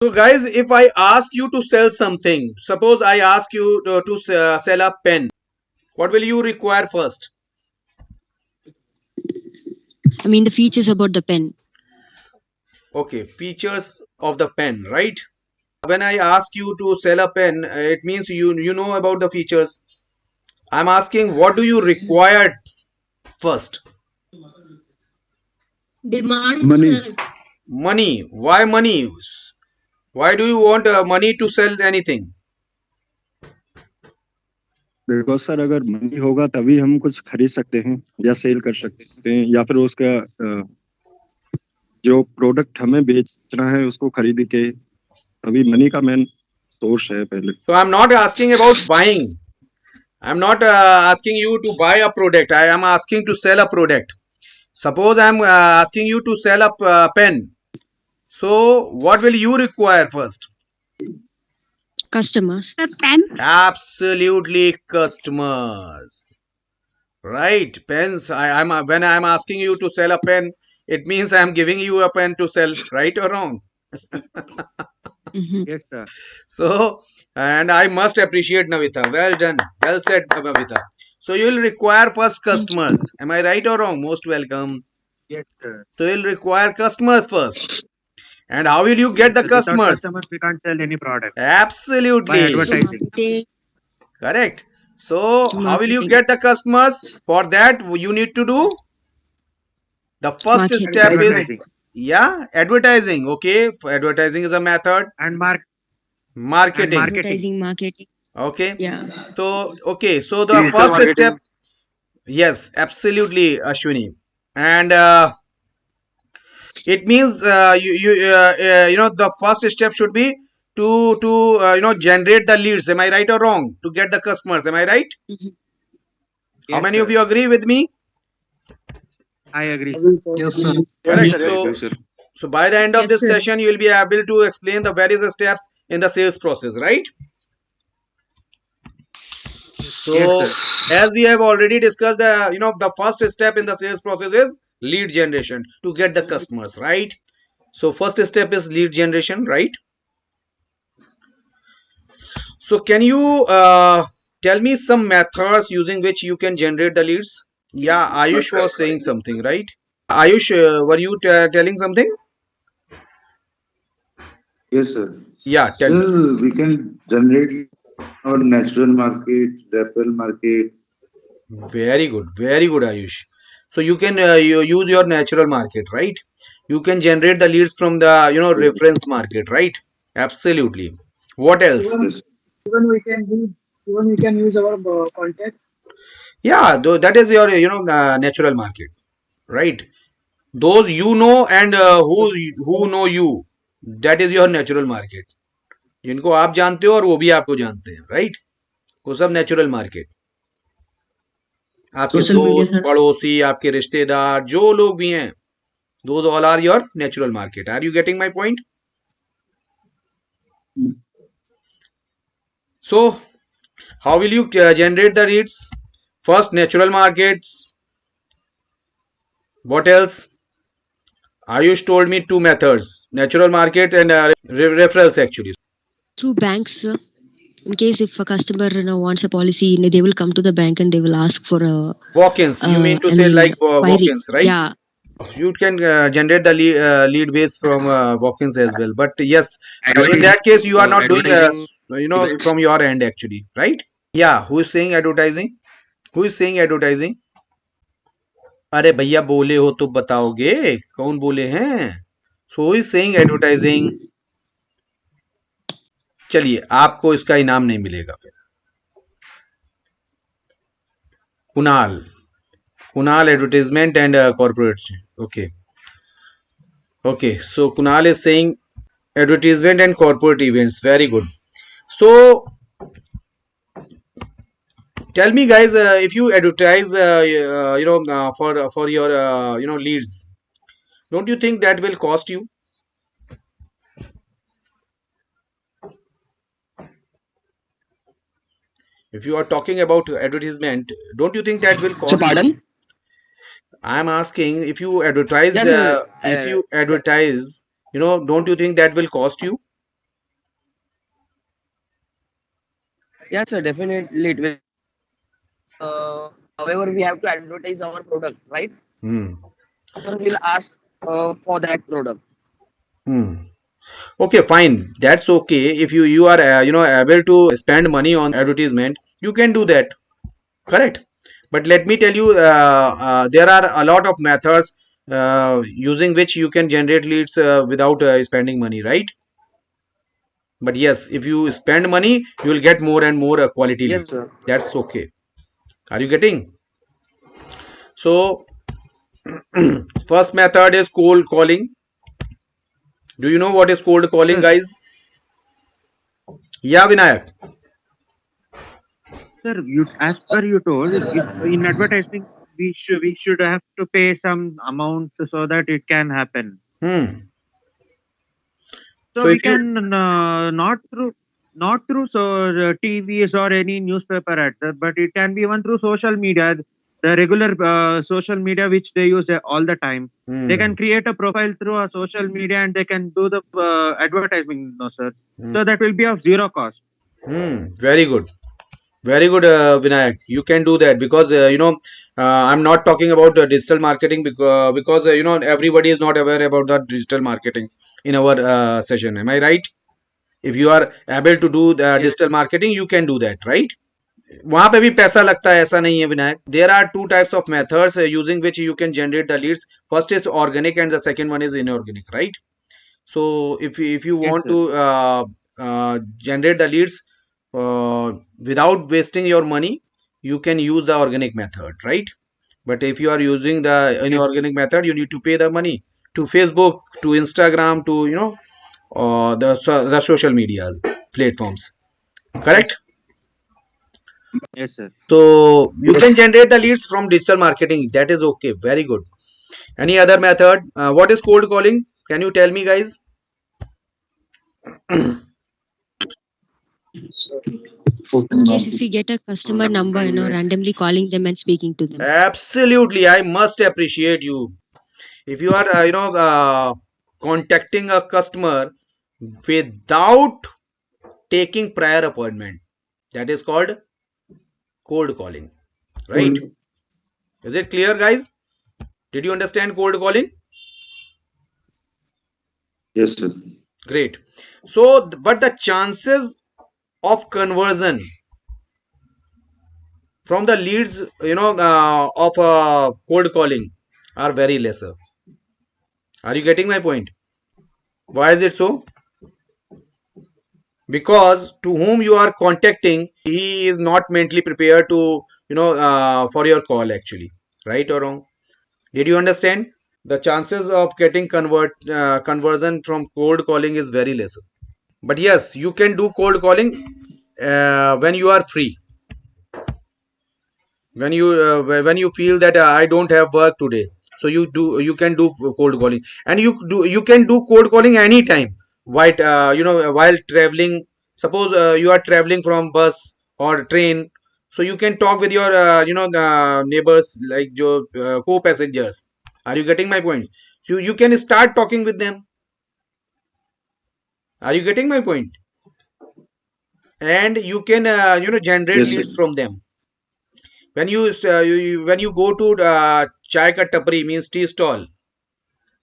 So guys, if I ask you to sell something, suppose I ask you to sell a pen, what will you require first? I mean the features about the pen. Okay, features of the pen, right? When I ask you to sell a pen, it means you know about the features. I'm asking what do you require first? Demand, money, sir. Money. Why money? Why do you want money to sell anything? Because sir अगर money होगा तभी हम कुछ खरीद सकते हैं या cell कर सकते हैं या फिर उसका जो प्रोडक्ट हमें बेचना है उसको खरीद के तभी मनी का मेन सोर्स है पहले. So I'm not asking about buying. I'm not asking you to buy a product. I am asking to sell a product. Suppose I'm asking you to sell a pen. So what will you require first? Customers. A pen. Absolutely customers. Right. Pens. I'm when I'm asking you to sell a pen, it means I'm giving you a pen to sell, right or wrong? Yes, sir. So, and I must appreciate Navita. Well done. Well said, Navita. So you will require first customers. Am I right or wrong? Most welcome. Yes, sir. So you'll require customers first. And how will you get the Without customers? customers, we can't sell any product. By Absolutely. advertising. Marketing. Correct. So how will you Marketing. get the customers? For that, you need to do the first Marketing. step is Advertising. advertising. Okay, advertising is a method. And Marketing. Advertising, marketing. Okay. Yeah. So okay. So the digital first marketing. step. Yes, absolutely, Ashwini. And it means you know the first step should be to you know generate the leads. Am I right or wrong? To get the customers. Am I right? Mhm. How Yes, many sir. of you agree with me? I agree. Yes, sir. Correct. Yes, sir. So by the end of Yes, this sir. session, you will be able to explain the various steps in the sales process, right? So Yes, sir. as we have already discussed, the you know the first step in the sales process is lead generation to get the customers, right? So first step is lead generation, right? So can you tell me some methods using which you can generate the leads? Yeah, Ayush was saying something, right? Ayush, were you telling something? Yes, sir. Yeah, tell me. Sir, we can generate our natural market, referral market. Very good, Ayush. So you can you use your natural market, right? You can generate the leads from the you know reference market, right? Absolutely. What else? Yes. Even we can use our contacts. Yeah, that is your you know natural market, right? Those you know and who know you, that is your natural market. जिनको आप जानते हो और वो भी आपको जानते हैं, राइट? वो सब नेचुरल मार्केट. आपके दोस्त, पड़ोसी, आपके रिश्तेदार, जो लोग भी हैं, those all are your natural market. Are you getting my point? So how will you generate the leads? First, natural markets. What else? Ayush told me two methods: natural market and referrals actually. Through banks. In case if a customer wants a policy, they will come to the bank and they will ask for a Walk-ins. You mean to I say mean, like query. walk-ins, right? Yeah. You can generate the lead base from walk-ins as well. But yes, in that case, you are not doing you know from your end actually, right? Yeah. Who is saying advertising? Who is saying advertising? अरे भैया बोले हो तो बताओगे कौन बोले हैं? So who is saying advertising? चलिए आपको इसका इनाम नहीं मिलेगा फिर. Kunal advertisement and corporate. Okay, so Kunal is saying advertisement and corporate events. Very good. So tell me guys, if you advertise you know for your you know leads, don't you think that will cost you? If you are talking about advertisement, don't you think that will So, cost you? pardon? I am asking if you advertise Yes, sir. if you advertise, you know, don't you think that will cost you? Yes, sir, definitely it will. However, we have to advertise our product, right? Hmm. Customer will ask for that product. Hmm. Okay, fine. That's okay. If you are able to spend money on advertisement, you can do that. Correct. But let me tell you, there are a lot of methods using which you can generate leads without spending money, right? But yes, if you spend money, you will get more and more quality Yes, leads. sir. That's okay. Are you getting? So, first method is cold calling. Do you know what is cold calling, Sir, guys? Yeah, Vinayak. sir, as per you told, if in advertising we should have to pay some amount so that it can happen. Hmm. So So we if you can not through TVs or any newspaper ads, but it can be even through social media, the regular social media which they use all the time. They hmm, can create a profile through a social media and they can do the advertising, no sir. hmm, So that will be of zero cost. very good. Very good, Vinayak. You can do that because I'm not talking about digital marketing because everybody is not aware about the digital marketing in our session. Am I right? If you are able to do the Yes, digital marketing, you can do that, right? वहां पे भी पैसा लगता है ऐसा नहीं है Vinayak there are two types of methods using which you can generate the leads first is organic and the second one is inorganic right so if you yes, want to sir. generate the leads uh, without wasting your money you can use the organic method right but if you are using the Yes, sir. inorganic method you need to pay the money to Facebook to Instagram to the social medias platforms Yes, correct yes, sir. so you can generate the leads from digital marketing that is okay very good any other method what is cold calling can you tell me guys So, In case if we get a customer number, randomly calling them and speaking to them. Absolutely, I must appreciate you. If you are, contacting a customer without taking prior appointment, that is called cold calling, right? Is it clear, guys? Did you understand cold calling? Yes, sir. Great. So, but the chances of conversion from the leads, of cold calling are very lesser. Are you getting my point? Why is it so? Because to whom you are contacting he is not mentally prepared to for your call actually right or wrong did you understand the chances of getting conversion from cold calling is very less but yes you can do cold calling when you are free when you feel that I don't have work today so you can do cold calling and you can do cold calling anytime while traveling suppose you are traveling from bus or train so you can talk with your neighbors like your co-passengers are you getting my point so you can start talking with them are you getting my point and you can generate Yes, sir. leads from them when you go to chai ka tapri means tea stall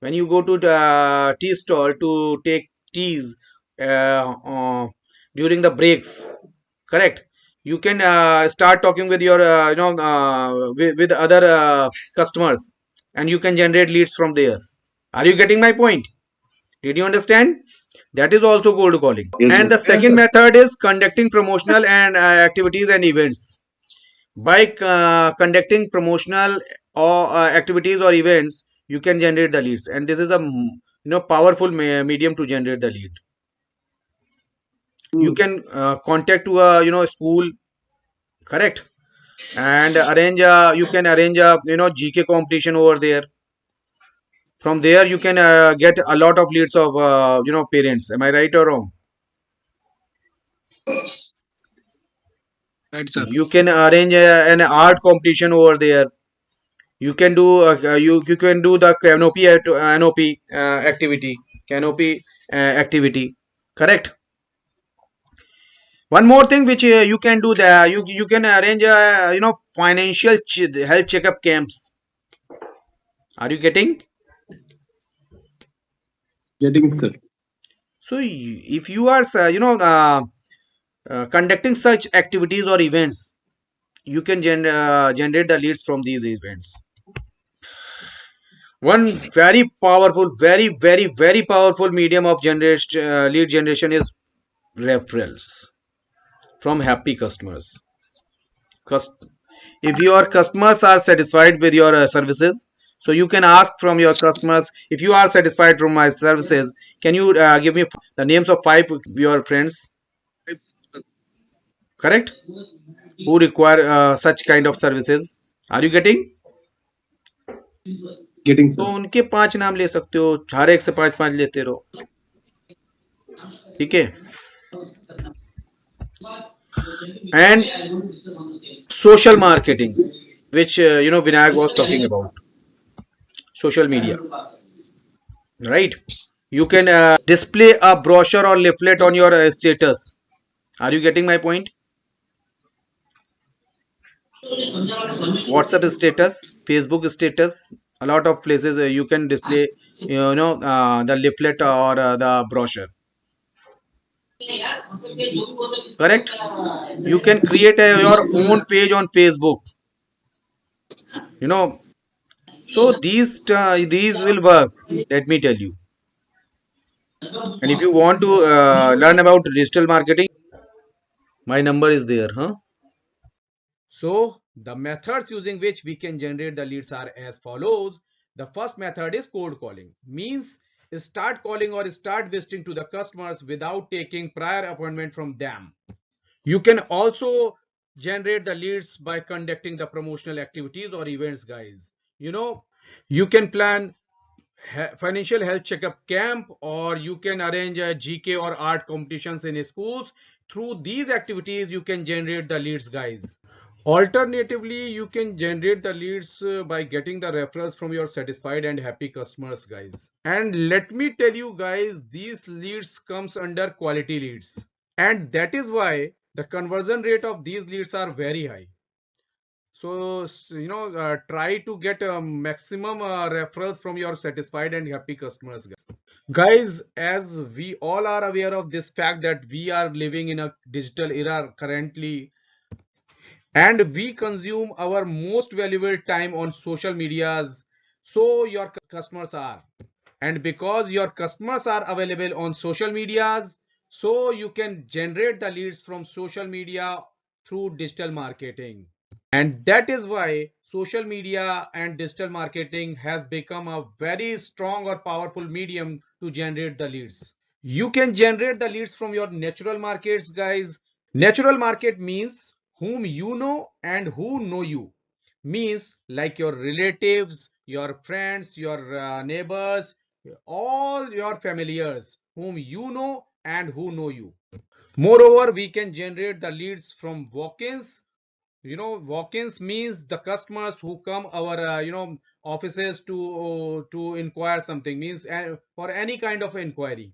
when you go to the tea stall to take teas during the breaks correct you can start talking with your with other customers and you can generate leads from there are you getting my point did you understand that is also cold calling Yes, and sir. the yes, second sir. method is conducting promotional and activities and events by conducting promotional or activities or events you can generate the leads and this is a powerful medium to generate the lead you can contact to a school correct and arrange you can arrange a GK competition over there from there you can get a lot of leads of parents am I right or wrong Right, sir. you can arrange an art competition over there you can do you can do the canopy activity canopy activity correct One more thing which you can do there, you can arrange financial health checkup camps. Are you getting? Getting, sir. So if you are conducting such activities or events, you can generate the leads from these events. One very powerful, very powerful medium of lead generation is referrals from happy customers. If your customers are satisfied with your services, so you can ask from your customers, if you are satisfied from my services, can you give me the names of 5 your friends, correct, who require such kind of services? Are you getting? Getting, तो sir. उनके 5 नाम ले सकते हो, हर एक से 5 5 लेते रहो, ठीक है. And social marketing, which Vinayak was talking about, social media, right? You can display a brochure or leaflet on your status. Are you getting my point? WhatsApp status, Facebook status, a lot of places you can display the leaflet or the brochure, correct? You can create your own page on Facebook, you know. So these will work, let me tell you. And if you want to learn about digital marketing, my number is there, huh? So the methods using which we can generate the leads are as follows. The first method is cold calling. Means start calling or start visiting to the customers without taking prior appointment from them. You can also generate the leads by conducting the promotional activities or events, guys. You can plan financial health checkup camp, or you can arrange a GK or art competitions in schools. Through these activities you can generate the leads, guys. Alternatively, you can generate the leads by getting the referrals from your satisfied and happy customers, guys. And let me tell you guys, these leads comes under quality leads, and that is why the conversion rate of these leads are very high. So try to get maximum referrals from your satisfied and happy customers, guys. As we all are aware of this fact that we are living in a digital era currently, and we consume our most valuable time on social medias, so your customers are, and because your customers are available on social medias, so you can generate the leads from social media through digital marketing. And that is why social media and digital marketing has become a very strong or powerful medium to generate the leads. You can generate the leads from your natural markets, guys. Natural market means whom you know and who know you. Means like your relatives, your friends, your neighbors, all your familiars whom you know and who know you. Moreover, we can generate the leads from walk-ins. Walk-ins means the customers who come our offices to inquire something, means for any kind of inquiry.